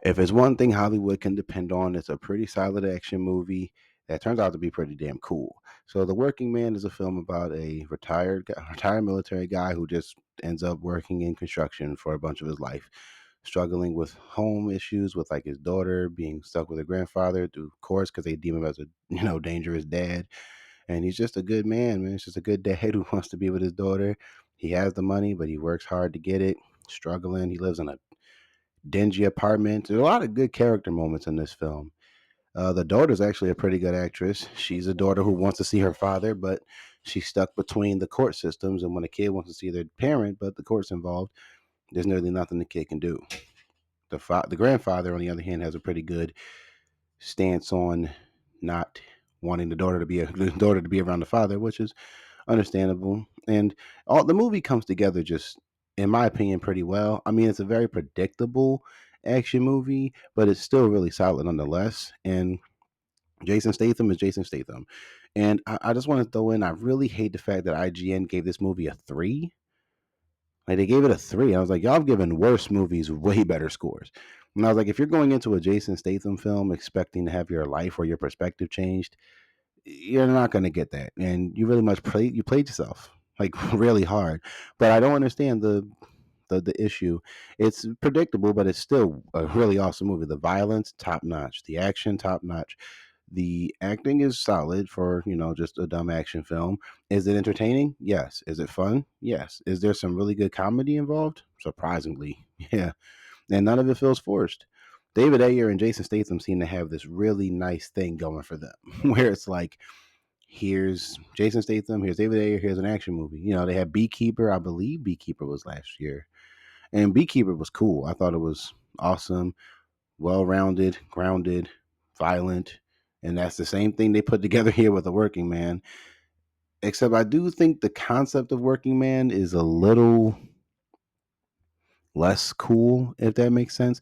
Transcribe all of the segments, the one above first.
If it's one thing Hollywood can depend on, it's a pretty solid action movie that turns out to be pretty damn cool. So, The Working Man is a film about a retired military guy who just ends up working in construction for a bunch of his life, struggling with home issues with like his daughter being stuck with her grandfather through course because they deem him as a dangerous dad. And he's just a good man, man. He's just a good dad who wants to be with his daughter. He has the money, but he works hard to get it. Struggling. He lives in a dingy apartment. There's a lot of good character moments in this film. The daughter's actually a pretty good actress. She's a daughter who wants to see her father, but she's stuck between the court systems. And when a kid wants to see their parent, but the court's involved, there's nearly nothing the kid can do. The grandfather, on the other hand, has a pretty good stance on not wanting the daughter to be around the father, which is understandable. And all the movie comes together just, in my opinion, pretty well. I mean, it's a very predictable action movie, but it's still really solid nonetheless. And Jason Statham is Jason Statham. And I just want to throw in, I really hate the fact that IGN gave this movie a three. Like they gave it a three. I was like, y'all have given worse movies way better scores. And I was like, if you're going into a Jason Statham film expecting to have your life or your perspective changed, you're not going to get that, and you really much played yourself like really hard. But I don't understand the issue. It's predictable, but it's still a really awesome movie. The violence top notch, the action top notch, the acting is solid for just a dumb action film. Is it entertaining? Yes. Is it fun? Yes. Is there some really good comedy involved? Surprisingly, yeah. And none of it feels forced. David Ayer and Jason Statham seem to have this really nice thing going for them, where it's like, here's Jason Statham, here's David Ayer, here's an action movie. They had Beekeeper. I believe Beekeeper was last year, and Beekeeper was cool. I thought it was awesome, well-rounded, grounded, violent, and that's the same thing they put together here with The Working Man. Except I do think the concept of Working Man is a little less cool, if that makes sense.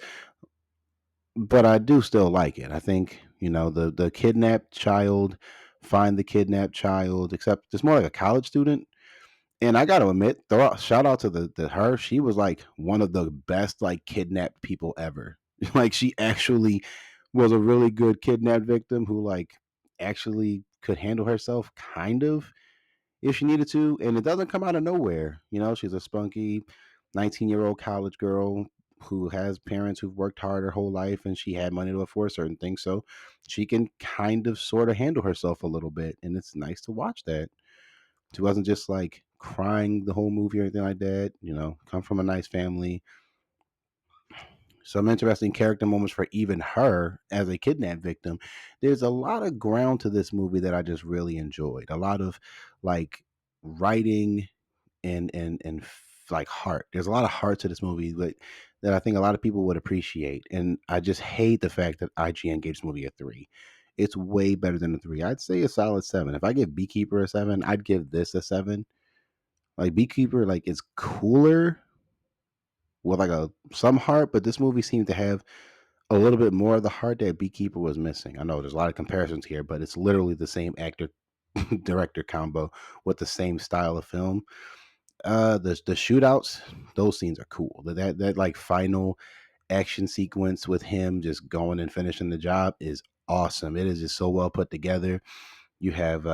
But I do still like it. I think the kidnapped child, find the kidnapped child. Except it's more like a college student. And I got to admit, shout out to the her. She was like one of the best like kidnapped people ever. Like she actually was a really good kidnapped victim who like actually could handle herself, kind of, if she needed to. And it doesn't come out of nowhere. She's a spunky 19-year-old college girl who has parents who've worked hard her whole life, and she had money to afford certain things. So she can kind of sort of handle herself a little bit. And it's nice to watch that. She wasn't just like crying the whole movie or anything like that. Come from a nice family. Some interesting character moments for even her as a kidnapped victim. There's a lot of ground to this movie that I just really enjoyed. A lot of like writing and like heart. There's a lot of heart to this movie that I think a lot of people would appreciate. And I just hate the fact that IGN gave this movie a three. It's way better than a three. I'd say a solid seven. If I give Beekeeper a seven, I'd give this a seven. Like Beekeeper, like it's cooler with like a some heart, but this movie seemed to have a little bit more of the heart that Beekeeper was missing. I know there's a lot of comparisons here, but it's literally the same actor director combo with the same style of film. The shootouts, those scenes are cool. That like final action sequence with him just going and finishing the job is awesome. It is just so well put together. You have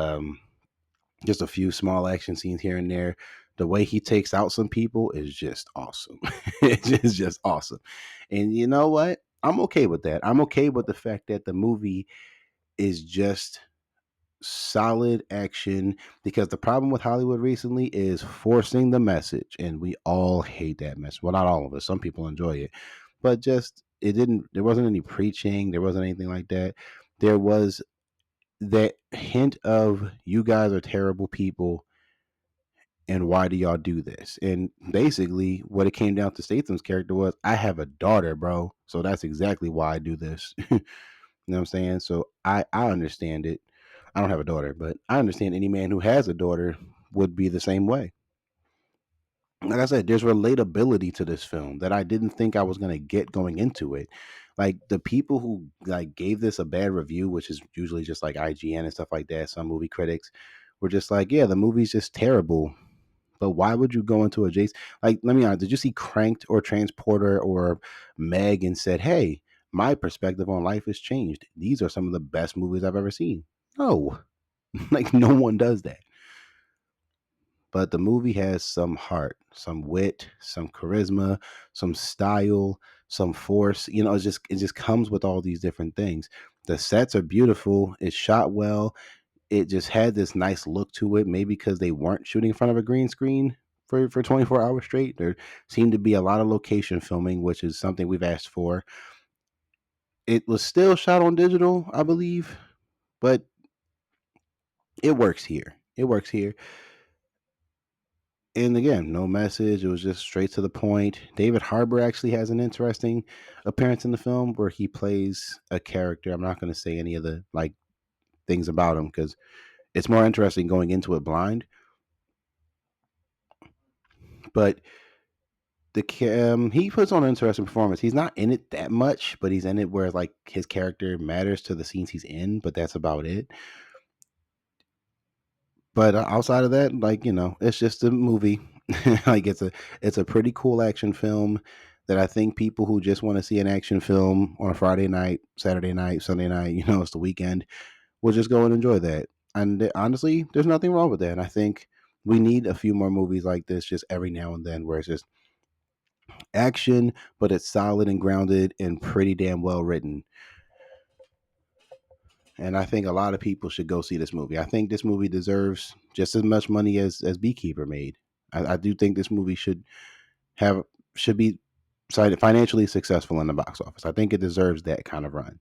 just a few small action scenes here and there. The way he takes out some people is just awesome. It's just awesome. And you know what? I'm okay with that. I'm okay with the fact that the movie is just solid action, because the problem with Hollywood recently is forcing the message, and we all hate that message. Well, not all of us. Some people enjoy it, but just it didn't. There wasn't any preaching. There wasn't anything like that. There was that hint of you guys are terrible people, and why do y'all do this? And basically, what it came down to Statham's character was, I have a daughter, bro. So that's exactly why I do this. You know what I'm saying? So I understand it. I don't have a daughter, but I understand any man who has a daughter would be the same way. Like I said, there's relatability to this film that I didn't think I was gonna get going into it. Like the people who like gave this a bad review, which is usually just like IGN and stuff like that, some movie critics were just like, yeah, the movie's just terrible. But why would you go into a Jason? Like, let me honest, did you see Cranked or Transporter or Meg and said, hey, my perspective on life has changed. These are some of the best movies I've ever seen. No, like no one does that. But the movie has some heart, some wit, some charisma, some style, some force. It just comes with all these different things. The sets are beautiful. It's shot well. It just had this nice look to it. Maybe because they weren't shooting in front of a green screen for 24 hours straight. There seemed to be a lot of location filming, which is something we've asked for. It was still shot on digital, I believe, but it works here. It works here. And again, no message. It was just straight to the point. David Harbour actually has an interesting appearance in the film where he plays a character. I'm not going to say any of the like things about him because it's more interesting going into it blind. But he puts on an interesting performance. He's not in it that much, but he's in it where like his character matters to the scenes he's in. But that's about it. But outside of that, like it's just a movie. Like it's a pretty cool action film that I think people who just want to see an action film on a Friday night, Saturday night, Sunday night, it's the weekend, will just go and enjoy that. And honestly, there's nothing wrong with that. And I think we need a few more movies like this just every now and then, where it's just action, but it's solid and grounded and pretty damn well written. And I think a lot of people should go see this movie. I think this movie deserves just as much money as Beekeeper made. I do think this movie have should be financially successful in the box office. I think it deserves that kind of run.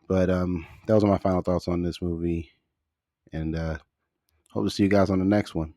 But those are my final thoughts on this movie, and hope to see you guys on the next one.